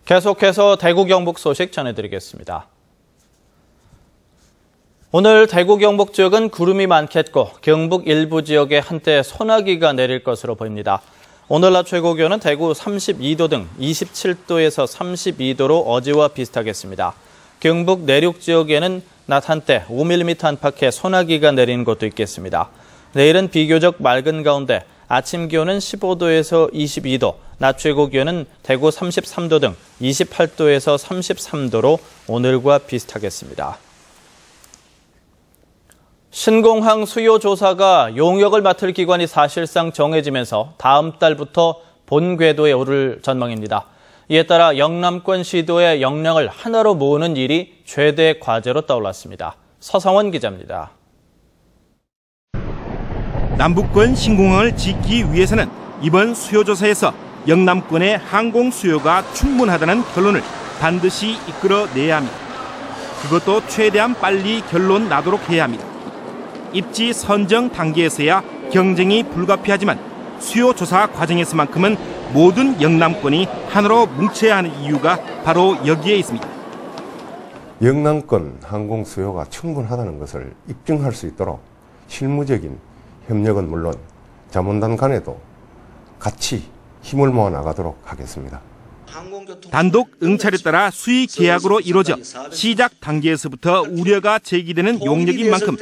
계속해서 대구 경북 소식 전해드리겠습니다. 오늘 대구 경북 지역은 구름이 많겠고 경북 일부 지역에 한때 소나기가 내릴 것으로 보입니다. 오늘 낮 최고 기온은 대구 32도 등 27도에서 32도로 어제와 비슷하겠습니다. 경북 내륙 지역에는 낮 한때 5mm 안팎의 소나기가 내리는 곳도 있겠습니다. 내일은 비교적 맑은 가운데 아침 기온은 15도에서 22도, 낮 최고 기온은 대구 33도 등 28도에서 33도로 오늘과 비슷하겠습니다. 신공항 수요 조사가 용역을 맡을 기관이 사실상 정해지면서 다음 달부터 본 궤도에 오를 전망입니다. 이에 따라 영남권 시도의 역량을 하나로 모으는 일이 최대 과제로 떠올랐습니다. 서성원 기자입니다. 남북권 신공항을 짓기 위해서는 이번 수요조사에서 영남권의 항공 수요가 충분하다는 결론을 반드시 이끌어내야 합니다. 그것도 최대한 빨리 결론 나도록 해야 합니다. 입지 선정 단계에서야 경쟁이 불가피하지만 수요조사 과정에서만큼은 모든 영남권이 하나로 뭉쳐야 하는 이유가 바로 여기에 있습니다. 영남권 항공 수요가 충분하다는 것을 입증할 수 있도록 실무적인 협력은 물론 자문단 간에도 같이 힘을 모아 나가도록 하겠습니다. 단독 응찰에 따라 수의 계약으로 이루어져 시작 단계에서부터 우려가 제기되는 용역인 만큼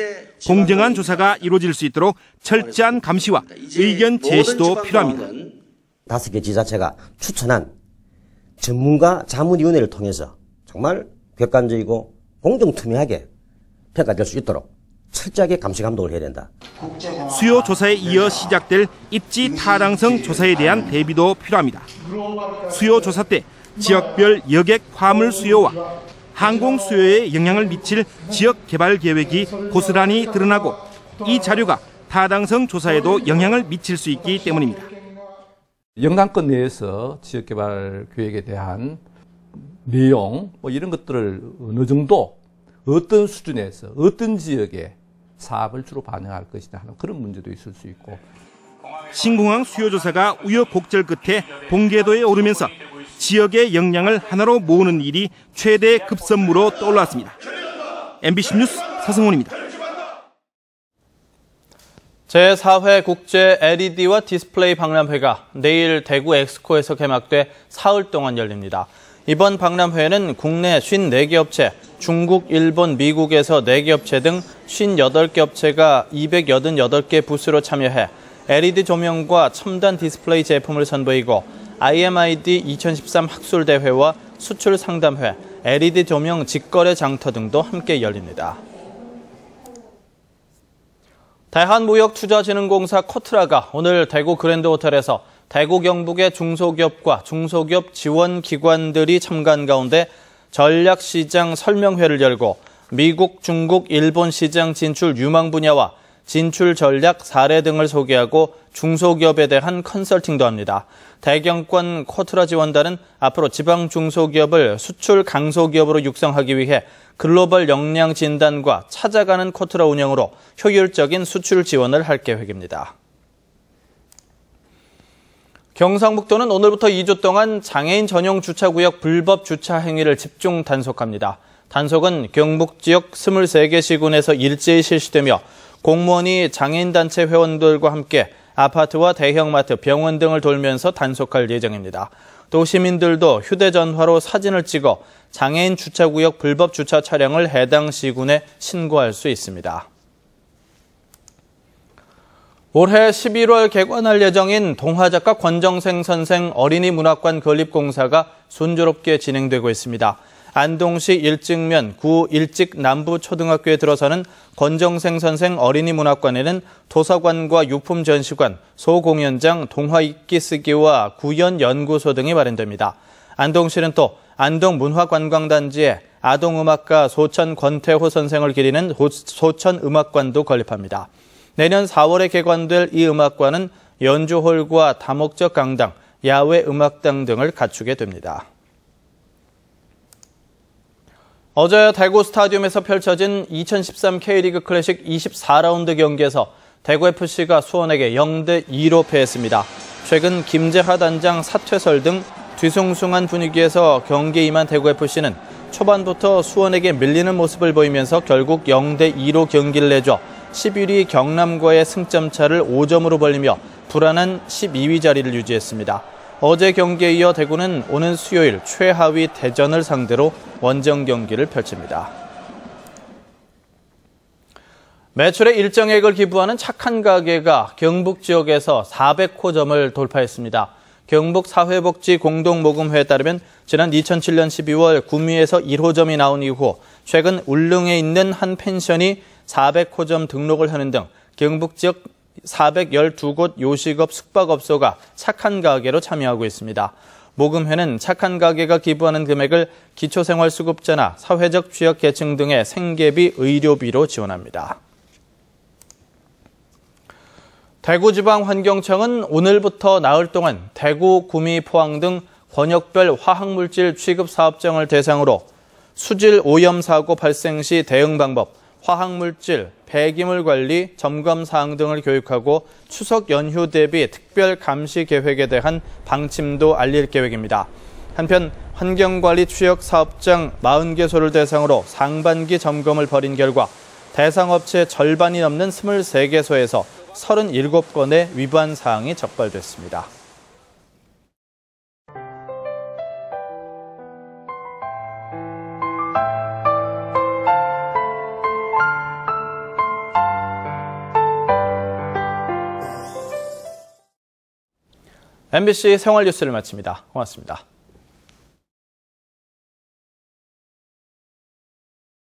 공정한 조사가 이루어질 수 있도록 철저한 감시와 의견 제시도 필요합니다. 5개 지자체가 추천한 전문가 자문위원회를 통해서 정말 객관적이고 공정투명하게 평가될 수 있도록 철저하게 감시 감독을 해야 된다. 수요 조사에 이어 시작될 입지 타당성 조사에 대한 대비도 필요합니다. 수요 조사 때 지역별 여객 화물 수요와 항공 수요에 영향을 미칠 지역 개발 계획이 고스란히 드러나고 이 자료가 타당성 조사에도 영향을 미칠 수 있기 때문입니다. 영남권 내에서 지역 개발 계획에 대한 내용 이런 것들을 어느 정도 어떤 수준에서 어떤 지역에 사업을 주로 반영할 것이냐 하는 그런 문제도 있을 수 있고. 신공항 수요조사가 우여곡절 끝에 본궤도에 오르면서 지역의 역량을 하나로 모으는 일이 최대 급선무로 떠올랐습니다. MBC 뉴스 서승훈입니다. 제4회 국제 LED와 디스플레이 박람회가 내일 대구 엑스코에서 개막돼 사흘 동안 열립니다. 이번 박람회에는 국내 54개 업체, 중국, 일본, 미국에서 4개 업체 등 58개 업체가 288개 부스로 참여해 LED 조명과 첨단 디스플레이 제품을 선보이고 IMID 2013 학술대회와 수출 상담회, LED 조명 직거래 장터 등도 함께 열립니다. 대한무역투자진흥공사 코트라가 오늘 대구 그랜드호텔에서 대구 경북의 중소기업과 중소기업 지원기관들이 참가한 가운데 전략시장 설명회를 열고 미국, 중국, 일본 시장 진출 유망 분야와 진출 전략 사례 등을 소개하고 중소기업에 대한 컨설팅도 합니다. 대경권 코트라 지원단은 앞으로 지방 중소기업을 수출 강소기업으로 육성하기 위해 글로벌 역량 진단과 찾아가는 코트라 운영으로 효율적인 수출 지원을 할 계획입니다. 경상북도는 오늘부터 2주 동안 장애인 전용 주차구역 불법 주차 행위를 집중 단속합니다. 단속은 경북 지역 23개 시군에서 일제히 실시되며 공무원이 장애인단체 회원들과 함께 아파트와 대형마트, 병원 등을 돌면서 단속할 예정입니다. 또 시민들도 휴대전화로 사진을 찍어 장애인 주차구역 불법 주차 차량을 해당 시군에 신고할 수 있습니다. 올해 11월 개관할 예정인 동화작가 권정생 선생 어린이문학관 건립공사가 순조롭게 진행되고 있습니다. 안동시 일직면 구 일직 남부초등학교에 들어서는 권정생 선생 어린이문학관에는 도서관과 유품 전시관, 소공연장, 동화 읽기 쓰기와 구연 연구소 등이 마련됩니다. 안동시는 또 안동문화관광단지에 아동음악가 소천 권태호 선생을 기리는 소천음악관도 건립합니다. 내년 4월에 개관될 이 음악관은 연주홀과 다목적 강당, 야외 음악당 등을 갖추게 됩니다. 어제 대구 스타디움에서 펼쳐진 2013 K리그 클래식 24라운드 경기에서 대구FC가 수원에게 0대2로 패했습니다. 최근 김재하 단장 사퇴설 등 뒤숭숭한 분위기에서 경기에 임한 대구FC는 초반부터 수원에게 밀리는 모습을 보이면서 결국 0대2로 경기를 내줘 11위 경남과의 승점 차를 5점으로 벌리며 불안한 12위 자리를 유지했습니다. 어제 경기에 이어 대구는 오는 수요일 최하위 대전을 상대로 원정 경기를 펼칩니다. 매출의 일정액을 기부하는 착한 가게가 경북 지역에서 400호점을 돌파했습니다. 경북 사회복지공동모금회에 따르면 지난 2007년 12월 구미에서 1호점이 나온 이후 최근 울릉에 있는 한 펜션이 400호점 등록을 하는 등 경북 지역 412곳 요식업 숙박업소가 착한 가게로 참여하고 있습니다. 모금회는 착한 가게가 기부하는 금액을 기초생활수급자나 사회적 취약계층 등의 생계비, 의료비로 지원합니다. 대구지방환경청은 오늘부터 나흘 동안 대구, 구미, 포항 등 권역별 화학물질 취급 사업장을 대상으로 수질 오염 사고 발생 시 대응 방법, 화학물질, 폐기물 관리, 점검 사항 등을 교육하고 추석 연휴 대비 특별 감시 계획에 대한 방침도 알릴 계획입니다. 한편 환경관리 취약 사업장 40개소를 대상으로 상반기 점검을 벌인 결과 대상 업체 절반이 넘는 23개소에서 37건의 위반 사항이 적발됐습니다. MBC 생활뉴스를 마칩니다. 고맙습니다.